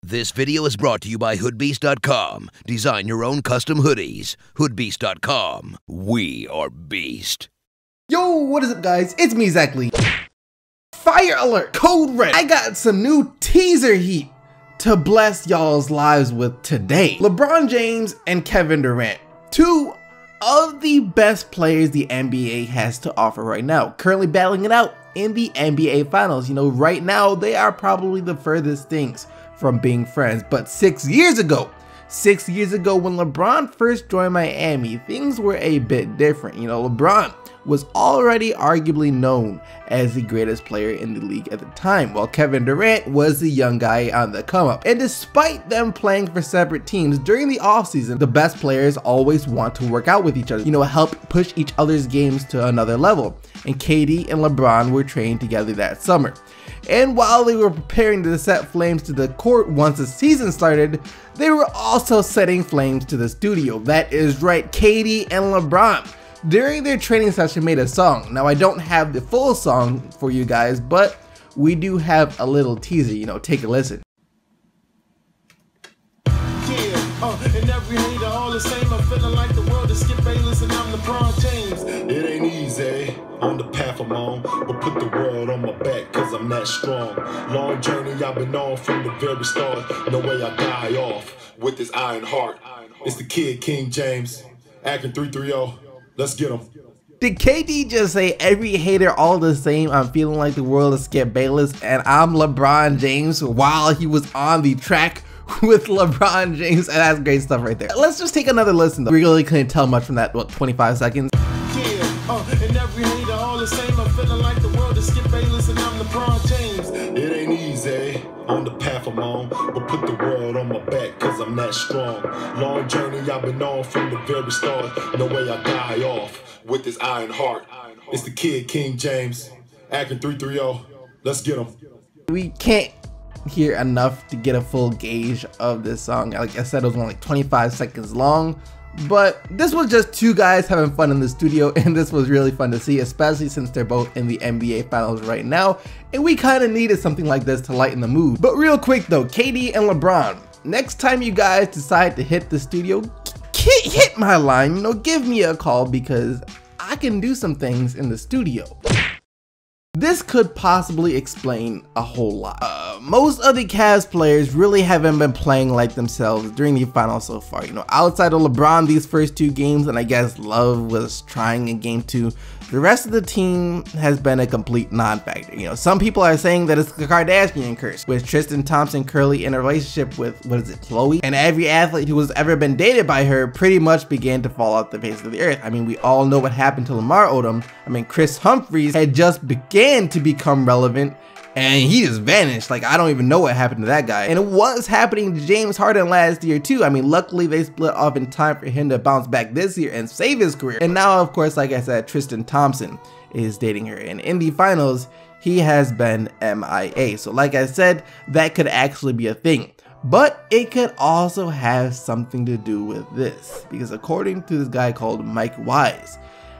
This video is brought to you by hoodbeast.com. Design your own custom hoodies. hoodbeast.com. We are beast. Yo, what is up guys? It's me, exactly. Fire alert, code red. I got some new teaser heat to bless y'all's lives with today. LeBron James and Kevin Durant, two of the best players the NBA has to offer right now, currently battling it out in the NBA Finals. You know, right now they are probably the furthest things from being friends. But 6 years ago when LeBron first joined Miami, things were a bit different. You know, LeBron was already arguably known as the greatest player in the league at the time, while Kevin Durant was the young guy on the come up. And despite them playing for separate teams during the offseason, the best players always want to work out with each other, you know, help push each other's games to another level. And KD and LeBron were training together that summer. And while they were preparing to set flames to the court once the season started, they were also setting flames to the studio. That is right, KD and LeBron, during their training session, made a song. Now, I don't have the full song for you guys, but we do have a little teaser, you know, take a listen. And every hater all the same. I'm feeling like the world is Skip Bayless and I'm LeBron James. It ain't easy on the path I'm on, but put the world on my back cause I'm that strong. Long journey I've been on from the very start. No way I die off with this iron heart. It's the kid King James, acting 330. Let's get him. Did KD just say every hater all the same? I'm feeling like the world is Skip Bayless and I'm LeBron James while he was on the track with LeBron James, and that's great stuff right there. Let's just take another listen though. We really couldn't tell much from that, what, 25 seconds? And every hater all the same. I'm feeling like the world is Skip Bayless and I'm LeBron James. It ain't easy on the path I'm on, but put the world on my back cause I'm that strong. Long journey I've been on from the very start. No way I die off with this iron heart. It's the kid King James, acting 330. Let's get him. We can't hear enough to get a full gauge of this song. Like I said, it was only like 25 seconds long, but this was just two guys having fun in the studio, and this was really fun to see, especially since they're both in the NBA Finals right now, and we kind of needed something like this to lighten the mood. But real quick though, KD and LeBron, next time you guys decide to hit the studio, hit my line, you know, give me a call because I can do some things in the studio. This could possibly explain a whole lot. Most of the Cavs players really haven't been playing like themselves during the finals so far. You know, outside of LeBron these first two games, and I guess Love was trying in game 2, the rest of the team has been a complete non-factor. You know, some people are saying that it's the Kardashian curse, with Tristan Thompson currently in a relationship with, what is it, Chloe? And every athlete who has ever been dated by her pretty much began to fall off the face of the earth. I mean, we all know what happened to Lamar Odom. I mean, Chris Humphries had just began to become relevant, and he just vanished. Like, I don't even know what happened to that guy. And it was happening to James Harden last year too. I mean, luckily they split off in time for him to bounce back this year and save his career. And now, of course, like I said, Tristan Thompson is dating her, and in the finals he has been MIA. So like I said, that could actually be a thing, but it could also have something to do with this, because according to this guy called Mike Wise,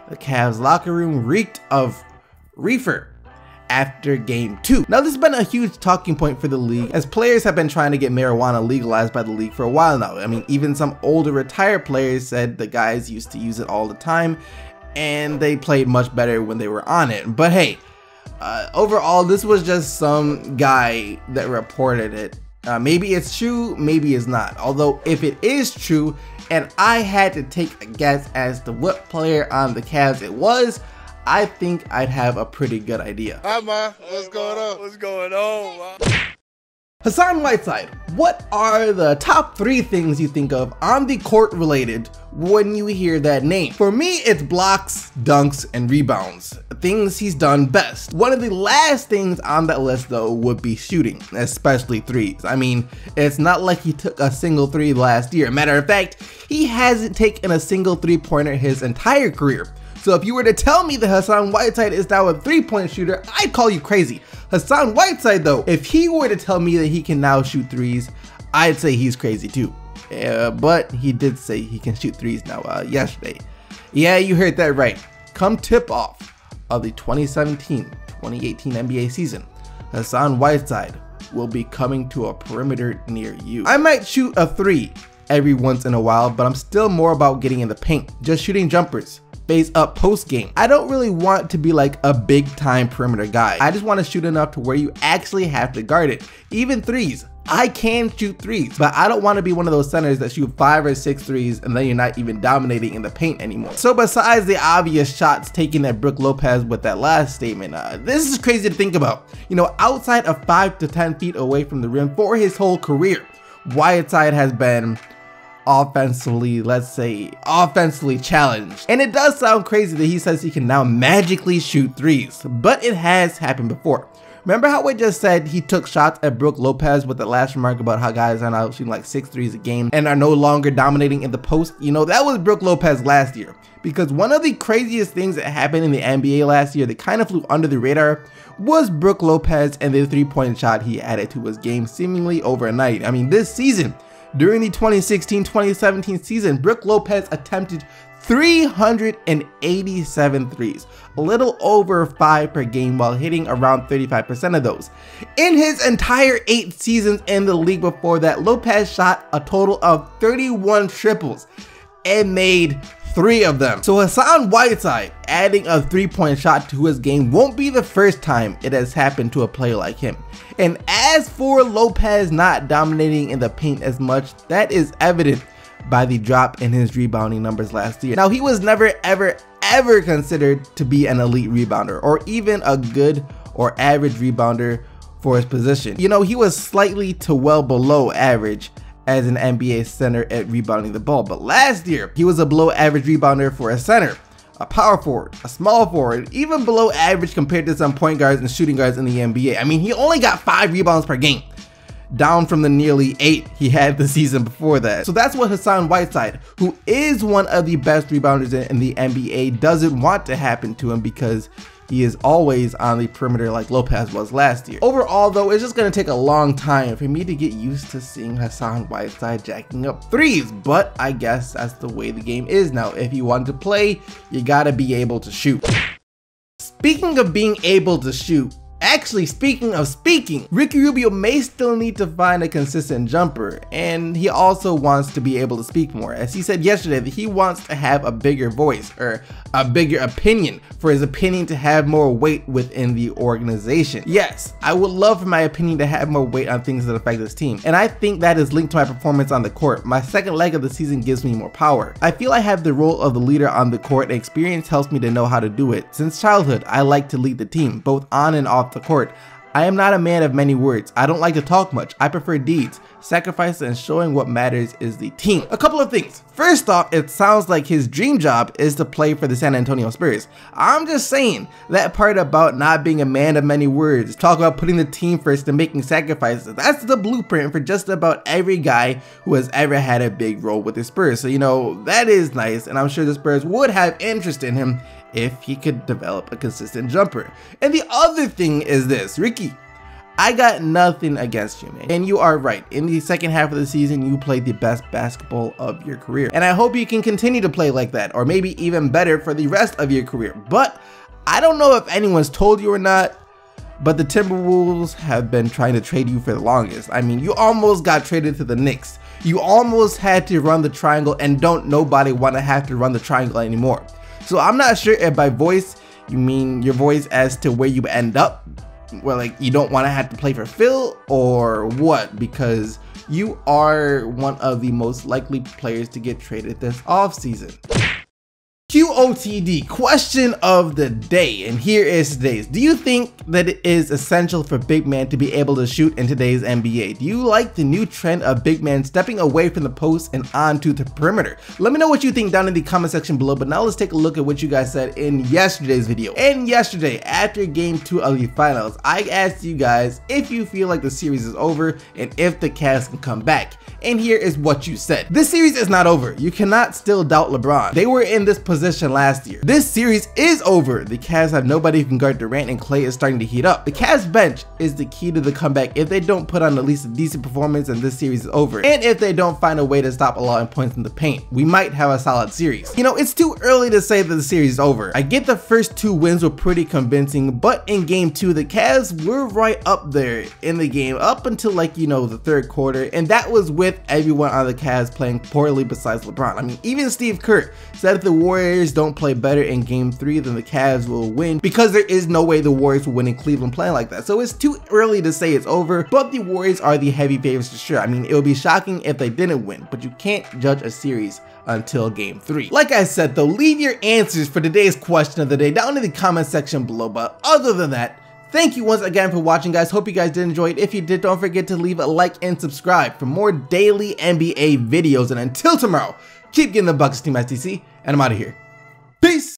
the Cavs locker room reeked of reefer after game 2. Now, this has been a huge talking point for the league, as players have been trying to get marijuana legalized by the league for a while now. I mean, even some older retired players said the guys used to use it all the time and they played much better when they were on it. But hey, overall, this was just some guy that reported it. Maybe it's true, maybe it's not. Although if it is true and I had to take a guess as to what player on the Cavs it was, I think I'd have a pretty good idea. Hi, Ma. What's going on? What's going on, Ma? Hassan Whiteside, what are the top 3 things you think of on the court related when you hear that name? For me, it's blocks, dunks, and rebounds. Things he's done best. One of the last things on that list though would be shooting, especially threes. I mean, it's not like he took a single 3 last year. Matter of fact, he hasn't taken a single 3-pointer his entire career. So if you were to tell me that Hassan Whiteside is now a 3-point shooter, I'd call you crazy. Hassan Whiteside though, if he were to tell me that he can now shoot 3s, I'd say he's crazy too. But he did say he can shoot 3s now yesterday. Yeah, you heard that right. Come tip off of the 2017-2018 NBA season, Hassan Whiteside will be coming to a perimeter near you. I might shoot a 3 every once in a while, but I'm still more about getting in the paint, just shooting jumpers, face up post game. I don't really want to be like a big time perimeter guy. I just want to shoot enough to where you actually have to guard it. Even threes. I can shoot threes, but I don't want to be one of those centers that shoot 5 or 6 threes and then you're not even dominating in the paint anymore. So besides the obvious shots taken at Brook Lopez with that last statement, this is crazy to think about. You know, outside of 5 to 10 feet away from the rim for his whole career, Whiteside has been offensively, let's say, offensively challenged. And it does sound crazy that he says he can now magically shoot threes, but it has happened before. Remember how I just said he took shots at Brook Lopez with the last remark about how guys are now shooting like 6 threes a game and are no longer dominating in the post? You know, that was Brook Lopez last year. Because one of the craziest things that happened in the NBA last year that kind of flew under the radar was Brook Lopez and the 3-point shot he added to his game seemingly overnight. I mean, this season, during the 2016-2017 season, Brook Lopez attempted 387 threes, a little over 5 per game while hitting around 35% of those. In his entire 8 seasons in the league before that, Lopez shot a total of 31 triples and made 3 of them. So Hassan Whiteside adding a 3-point shot to his game won't be the first time it has happened to a player like him. And as for Lopez not dominating in the paint as much, that is evident by the drop in his rebounding numbers last year. Now, he was never ever considered to be an elite rebounder or even a good or average rebounder for his position. You know, he was slightly to well below average as an NBA center at rebounding the ball, but last year he was a below average rebounder for a center, a power forward, a small forward, even below average compared to some point guards and shooting guards in the NBA. I mean, he only got 5 rebounds per game, down from the nearly 8 he had the season before that. So that's what Hassan Whiteside, who is one of the best rebounders in the NBA, doesn't want to happen to him because he is always on the perimeter like Lopez was last year. Overall though, it's just going to take a long time for me to get used to seeing Hassan Whiteside jacking up threes, but I guess that's the way the game is now. If you want to play, you gotta be able to shoot. Speaking of being able to shoot, actually, speaking of speaking, Ricky Rubio may still need to find a consistent jumper, and he also wants to be able to speak more, as he said yesterday that he wants to have a bigger voice or a bigger opinion, for his opinion to have more weight within the organization. Yes, I would love for my opinion to have more weight on things that affect this team, and I think that is linked to my performance on the court. My second leg of the season gives me more power. I feel I have the role of the leader on the court, and experience helps me to know how to do it. Since childhood, I like to lead the team, both on and off the court. I am not a man of many words. I don't like to talk much. I prefer deeds. Sacrifice and showing what matters is the team. A couple of things. First off, it sounds like his dream job is to play for the San Antonio Spurs. I'm just saying, that part about not being a man of many words, talk about putting the team first and making sacrifices, that's the blueprint for just about every guy who has ever had a big role with the Spurs. So, you know, that is nice, and I'm sure the Spurs would have interest in him if he could develop a consistent jumper. And the other thing is this, Ricky, I got nothing against you, man. And you are right. In the second half of the season, you played the best basketball of your career. And I hope you can continue to play like that, or maybe even better for the rest of your career. But I don't know if anyone's told you or not, but the Timberwolves have been trying to trade you for the longest. I mean, you almost got traded to the Knicks. You almost had to run the triangle, and don't nobody want to have to run the triangle anymore. So I'm not sure if by voice, you mean your voice as to where you end up, where like you don't want to have to play for Phil, or what, because you are one of the most likely players to get traded this offseason. QOTD, question of the day, and here is today's. Do you think that it is essential for big men to be able to shoot in today's NBA? Do you like the new trend of big men stepping away from the post and onto the perimeter? Let me know what you think down in the comment section below, but now let's take a look at what you guys said in yesterday's video. And yesterday, after game 2 of the finals, I asked you guys if you feel like the series is over and if the Cavs can come back. and here is what you said. This series is not over. You cannot still doubt LeBron. They were in this position last year. This series is over. The Cavs have nobody who can guard Durant, and Clay is starting to heat up. The Cavs bench is the key to the comeback. If they don't put on at least a decent performance, and this series is over. And if they don't find a way to stop allowing points in the paint, we might have a solid series. You know, it's too early to say that the series is over. I get the first 2 wins were pretty convincing, but in game 2, the Cavs were right up there in the game up until, like, you know, the 3rd quarter, and that was with everyone on the Cavs playing poorly besides LeBron. I mean, even Steve Kerr said if the Warriors don't play better in game 3, then the Cavs will win, because there is no way the Warriors will win in Cleveland playing like that. So it's too early to say it's over, but the Warriors are the heavy favorites for sure. I mean, it would be shocking if they didn't win, but you can't judge a series until game 3. Like I said though, leave your answers for today's question of the day down in the comment section below, but other than that, thank you once again for watching, guys. Hope you guys did enjoy it. If you did, don't forget to leave a like and subscribe for more daily NBA videos, and until tomorrow, keep getting the buckets, Team STC, and I'm out of here. Peace!